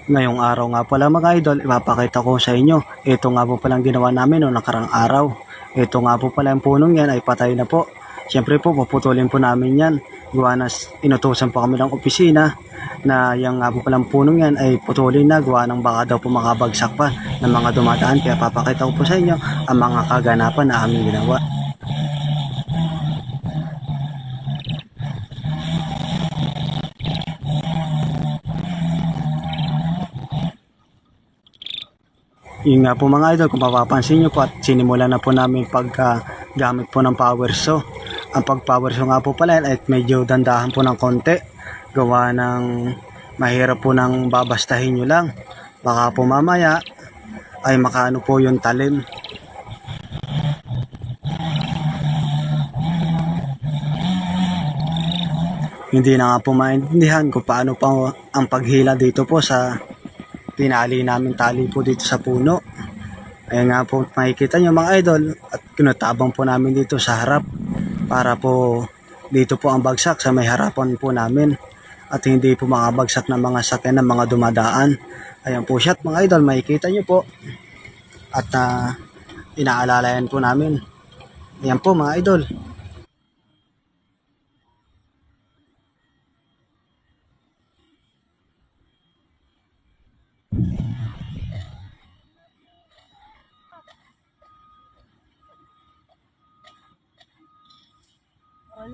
Ngayong araw nga pala mga idol, ipapakita ko sa inyo. Ito nga po palang ginawa namin noong nakarang araw. Ito nga po pala yung punong yan ay patay na po. Siyempre po, puputulin po namin yan. Gawa na inutusan po kami ng opisina na yung nga po palang punong yan ay putulin na. Gawa ng baka daw po makabagsak pa ng mga dumadaan. Kaya papakita ko po sa inyo ang mga kaganapan na aming ginawa. Yun nga po mga idol, kung mapapansin nyo po at sinimulan na po namin paggamit po ng power saw. Ang pag power saw nga po pala ay medyo dandahan po ng konti. Gawa ng mahirap po nang babastahin nyo lang. Baka po mamaya ay makaano po yung talim. Hindi na nga po maintindihan kung paano pa ang paghila dito po sa tinali namin tali po dito sa puno. Ayan nga po makikita nyo mga idol at kinutabang po namin dito sa harap para po dito po ang bagsak sa may harapan po namin at hindi po makabagsak ng mga sakyan ng mga dumadaan. Ayan po siya mga idol, makikita nyo po at inaalalayan po namin. Ayan po mga idol.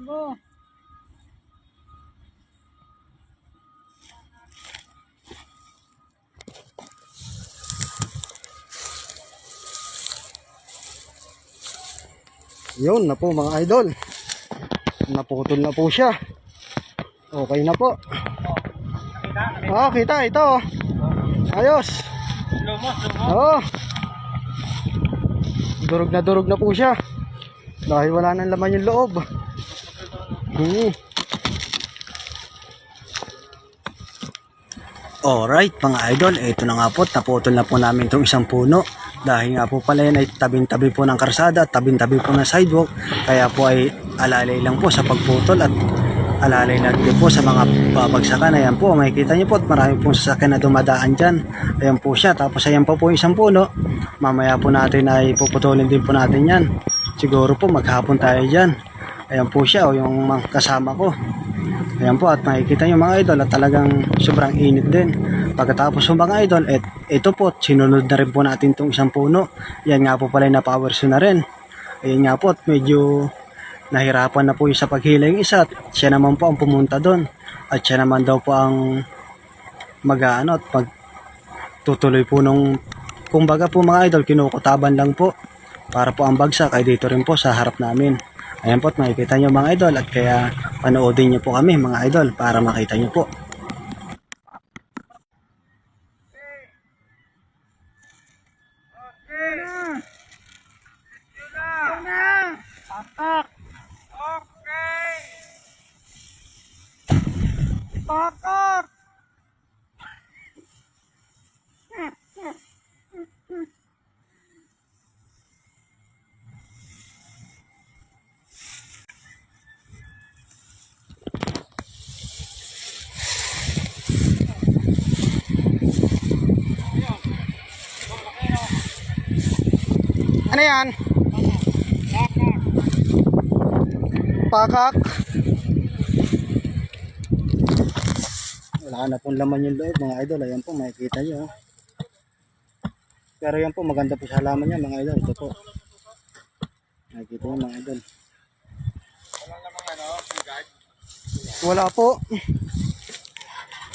Mo. Yun na po mga idol. Naputol na po siya. Okay na po. Kita ito. Ayos. Oh. Durog na po siya. Dahil wala nang laman yung loob. Alright mga idol, ito na nga po, naputol na po namin itong isang puno. Dahil nga po pala yan ay tabing-tabi po ng karsada at tabing-tabi po ng sidewalk. Kaya po ay alalay lang po sa pagputol at alalay na din po sa mga babagsakan. Ayan po, makikita niyo po at marami pong sasakyan na dumadaan dyan. Ayan po siya, tapos ayan po po isang puno. Mamaya po natin ay puputulin din po natin yan. Siguro po maghapon tayo dyan. Ayan po siya, o yung kasama ko. Ayan po, at makikita nyo mga idol at talagang sobrang init din. Pagkatapos ng mga idol, ito po, sinunod na rin po natin itong isang puno. Yan nga po pala na power saw na rin. Ayan nga po, at medyo nahirapan na po yung sa paghila yung isa. At siya naman po ang pumunta doon. At siya naman daw po ang mag-ano at pagtutuloy po nung, kumbaga po mga idol, kinukutaban lang po. Para po ang bagsak ay dito rin po sa harap namin. Ayan po, at makikita nyo mga idol at kaya panoodin nyo po kami mga idol para makita nyo po. Patak. Okay. Patak. Ano yan? Pakak. Wala na pong laman yung loob mga idol. Ayan po, makikita nyo. Pero yan po, maganda po sa halaman niya mga idol. Ito po. Makikita nyo mga idol. Wala po.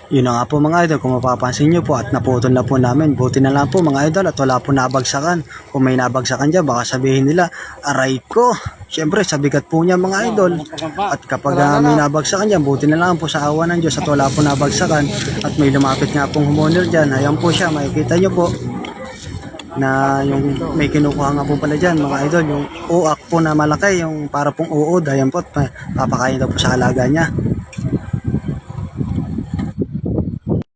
Yun na nga po mga idol, kung mapapansin nyo po at naputol na po namin. Buti na lang po mga idol at wala po nabagsakan. Kung may nabagsakan dyan, baka sabihin nila, aray ko. Siyempre, sabigat po niya mga idol. At kapag may nabagsakan dyan, buti na lang po sa awa ng Diyos at wala po nabagsakan. At may lumapit nga pong humonor dyan. Ayan po siya, makikita nyo po. Na yung may kinukuha nga po pala dyan mga idol. Yung uak po na malaki, yung para pong uod. Ayan po, papakain daw po sa alaga niya.